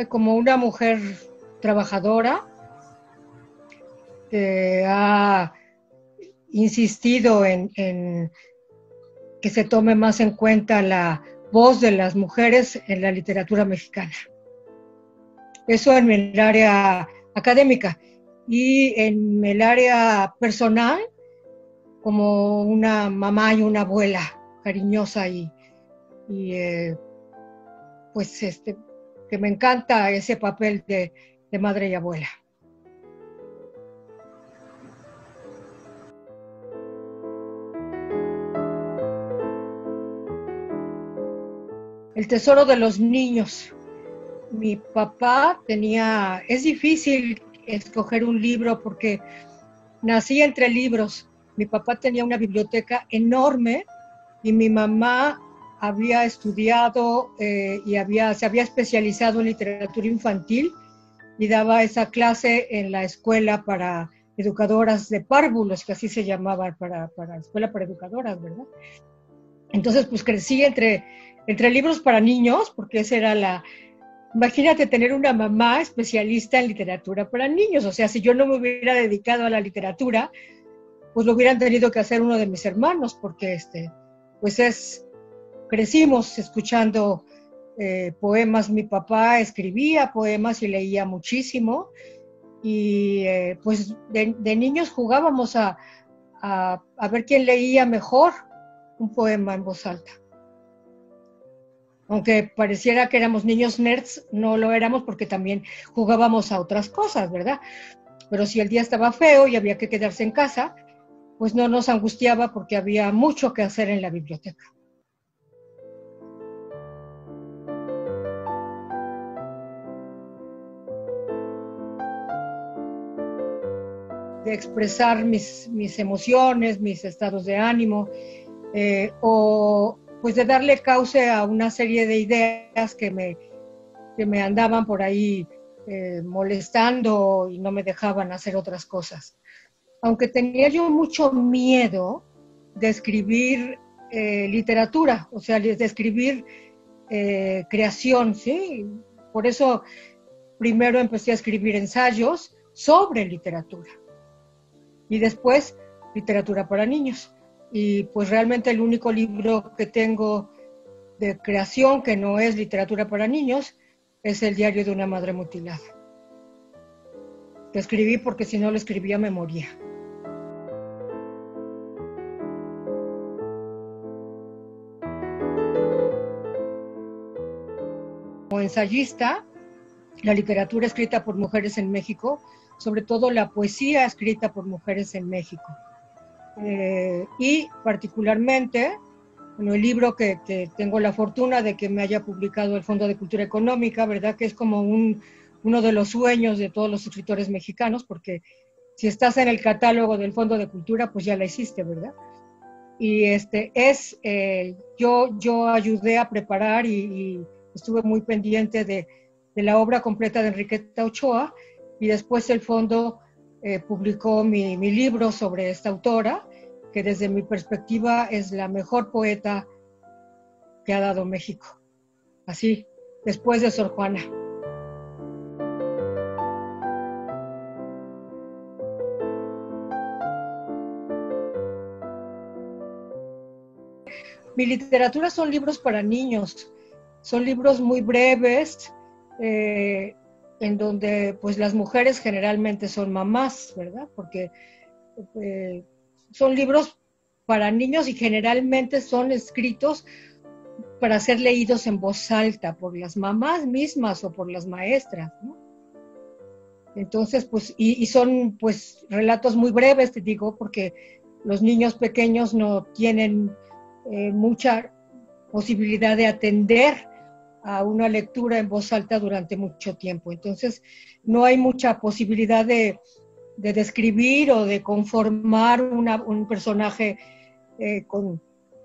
Como una mujer trabajadora que ha insistido en que se tome más en cuenta la voz de las mujeres en la literatura mexicana. Eso en el área académica. Y en el área personal, como una mamá y una abuela cariñosa y pues que me encanta ese papel de madre y abuela. El tesoro de los niños. Mi papá tenía, es difícil escoger un libro porque nací entre libros. Mi papá tenía una biblioteca enorme y mi mamá había estudiado se había especializado en literatura infantil y daba esa clase en la escuela para educadoras de párvulos, que así se llamaba, para escuela para educadoras, ¿verdad? Entonces, pues crecí entre libros para niños, porque esa era la... Imagínate tener una mamá especialista en literatura para niños. O sea, si yo no me hubiera dedicado a la literatura, pues lo hubieran tenido que hacer uno de mis hermanos, porque pues crecimos escuchando poemas. Mi papá escribía poemas y leía muchísimo. Y pues de niños jugábamos a ver quién leía mejor un poema en voz alta. Aunque pareciera que éramos niños nerds, no lo éramos porque también jugábamos a otras cosas, ¿verdad? Pero si el día estaba feo y había que quedarse en casa, pues no nos angustiaba porque había mucho que hacer en la biblioteca. De expresar mis emociones, mis estados de ánimo, o pues de darle cauce a una serie de ideas que me andaban por ahí molestando y no me dejaban hacer otras cosas. Aunque tenía yo mucho miedo de escribir literatura, o sea, de escribir creación, ¿sí? Por eso primero empecé a escribir ensayos sobre literatura y después literatura para niños. Y pues realmente el único libro que tengo de creación que no es literatura para niños es El diario de una madre mutilada. Que escribí porque si no lo escribía me moría. Como ensayista, la literatura escrita por mujeres en México, sobre todo la poesía escrita por mujeres en México. Y particularmente, bueno, el libro que tengo la fortuna de que me haya publicado el Fondo de Cultura Económica, ¿verdad? Que es como uno de los sueños de todos los escritores mexicanos, porque si estás en el catálogo del Fondo de Cultura, pues ya la hiciste, ¿verdad? Y yo ayudé a preparar y estuve muy pendiente de la obra completa de Enriqueta Ochoa, y después el fondo publicó mi libro sobre esta autora, que desde mi perspectiva es la mejor poeta que ha dado México. Así, después de Sor Juana. Mi literatura son libros para niños, son libros muy breves, en donde pues las mujeres generalmente son mamás, ¿verdad? Porque eh, son libros para niños y generalmente son escritos para ser leídos en voz alta por las mamás mismas o por las maestras, ¿no? Entonces, pues, y son pues relatos muy breves, te digo, porque los niños pequeños no tienen mucha posibilidad de atender a una lectura en voz alta durante mucho tiempo. Entonces, no hay mucha posibilidad de describir o de conformar un personaje con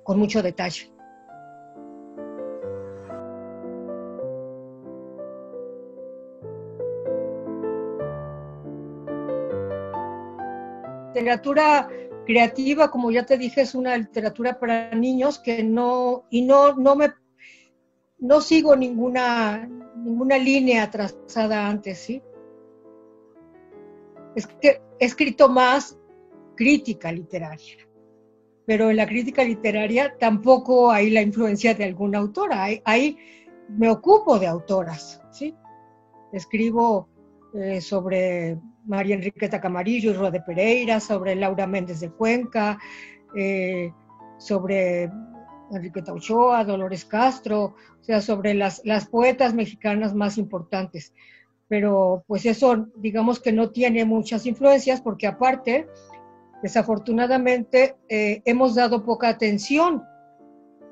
mucho detalle. Literatura creativa, como ya te dije, es una literatura para niños que no no sigo ninguna línea trazada antes, ¿sí? Es que he escrito más crítica literaria, pero en la crítica literaria tampoco hay la influencia de alguna autora, ahí me ocupo de autoras, ¿sí? Escribo sobre María Enriqueta Camarillo y Rode Pereira, sobre Laura Méndez de Cuenca, sobre Enriqueta Ochoa, Dolores Castro, o sea, sobre las poetas mexicanas más importantes. Pero pues eso, digamos que no tiene muchas influencias, porque aparte, desafortunadamente, hemos dado poca atención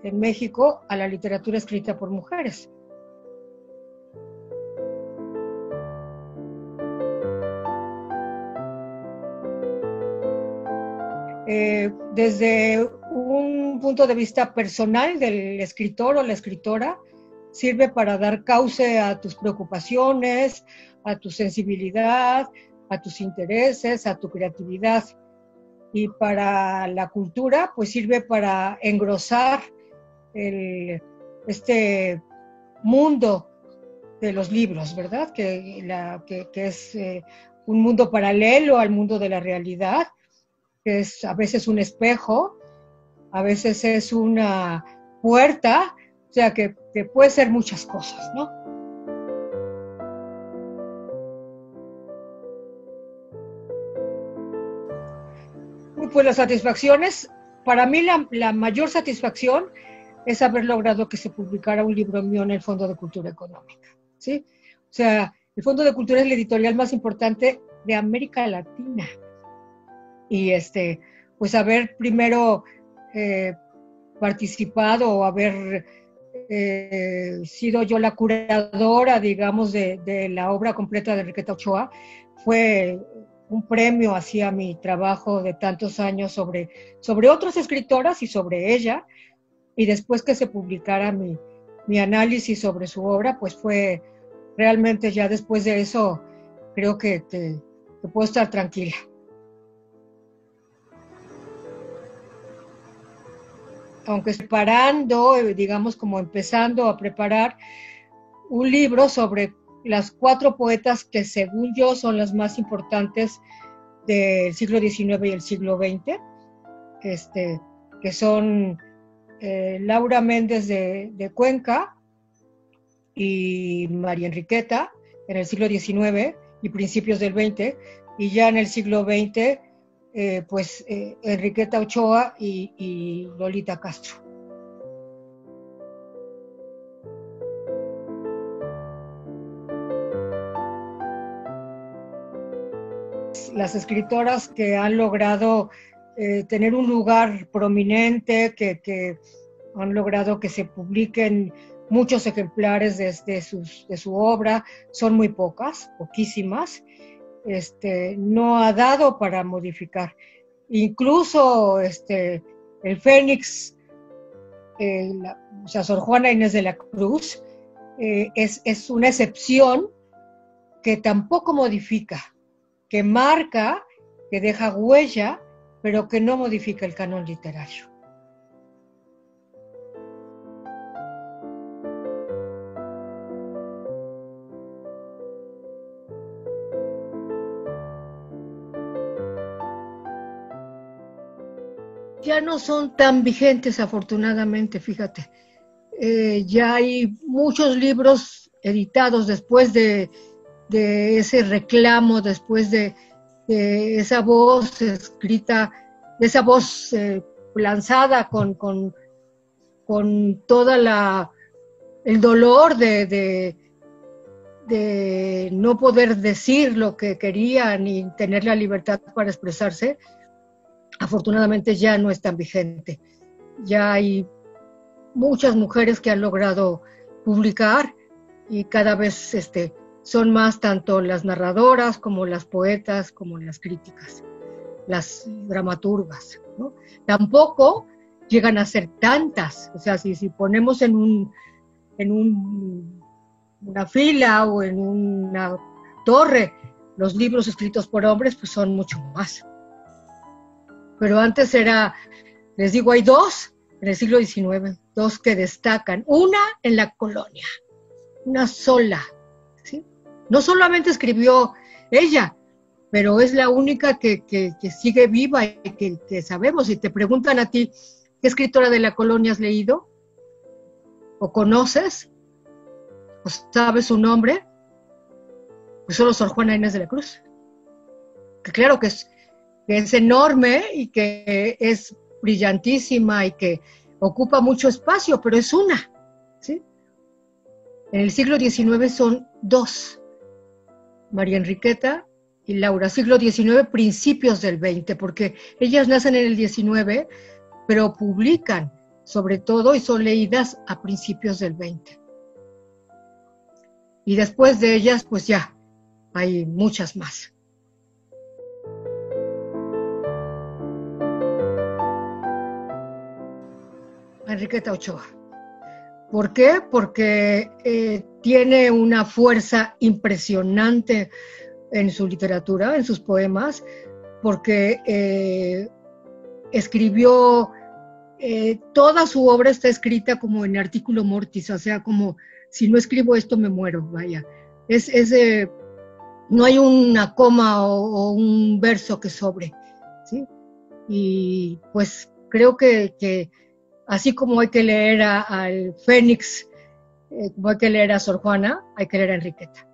en México a la literatura escrita por mujeres. Desde un punto de vista personal del escritor o la escritora, sirve para dar cauce a tus preocupaciones, a tu sensibilidad, a tus intereses, a tu creatividad. Y para la cultura, pues sirve para engrosar este mundo de los libros, ¿verdad? Que es un mundo paralelo al mundo de la realidad, que es a veces un espejo, a veces es una puerta, o sea, que puede ser muchas cosas, ¿no? Pues las satisfacciones, para mí la mayor satisfacción es haber logrado que se publicara un libro mío en el Fondo de Cultura Económica, ¿sí? O sea, el Fondo de Cultura es la editorial más importante de América Latina. Y pues haber primero participado o haber sido yo la curadora, digamos, de la obra completa de Enriqueta Ochoa, fue un premio hacia mi trabajo de tantos años sobre otras escritoras y sobre ella, y después que se publicara mi análisis sobre su obra, pues fue realmente, ya después de eso, creo que puedo estar tranquila. Aunque preparando, digamos, como empezando a preparar un libro sobre las 4 poetas que según yo son las más importantes del siglo XIX y el siglo XX, que son Laura Méndez de Cuenca y María Enriqueta en el siglo XIX y principios del XX, y ya en el siglo XX pues Enriqueta Ochoa y Lolita Castro. Las escritoras que han logrado tener un lugar prominente, que han logrado que se publiquen muchos ejemplares de su obra, son muy pocas, poquísimas. No ha dado para modificar. Incluso el Fénix, o sea, Sor Juana Inés de la Cruz, es una excepción que tampoco modifica, que marca, que deja huella, pero que no modifica el canon literario. Ya no son tan vigentes, afortunadamente, fíjate. Ya hay muchos libros editados después de ese reclamo, después de esa voz escrita, de esa voz lanzada con toda el dolor de no poder decir lo que querían ni tener la libertad para expresarse. Afortunadamente ya no es tan vigente. Ya hay muchas mujeres que han logrado publicar y cada vez son más tanto las narradoras como las poetas, como las críticas, las dramaturgas, ¿no? Tampoco llegan a ser tantas. O sea, si ponemos en una fila o en una torre los libros escritos por hombres, pues son mucho más. Pero antes les digo, hay 2 en el siglo XIX, dos que destacan. Una en la colonia, una sola, ¿sí? No solamente escribió ella, pero es la única que sigue viva y que sabemos. Si te preguntan a ti, ¿qué escritora de la colonia has leído? ¿O conoces? ¿O sabes su nombre? Pues solo Sor Juana Inés de la Cruz. Que claro que es enorme y que es brillantísima y que ocupa mucho espacio, pero es una, ¿sí? En el siglo XIX son dos, María Enriqueta y Laura. Siglo XIX, principios del XX, porque ellas nacen en el XIX, pero publican sobre todo y son leídas a principios del XX. Y después de ellas, pues ya, hay muchas más. Enriqueta Ochoa. ¿Por qué? Porque tiene una fuerza impresionante en su literatura, en sus poemas, porque escribió, toda su obra está escrita como en artículo mortis, o sea, como si no escribo esto me muero, vaya. No hay una coma o un verso que sobre, ¿sí? Y pues creo que así como hay que leer al Fénix, como hay que leer a Sor Juana, hay que leer a Enriqueta.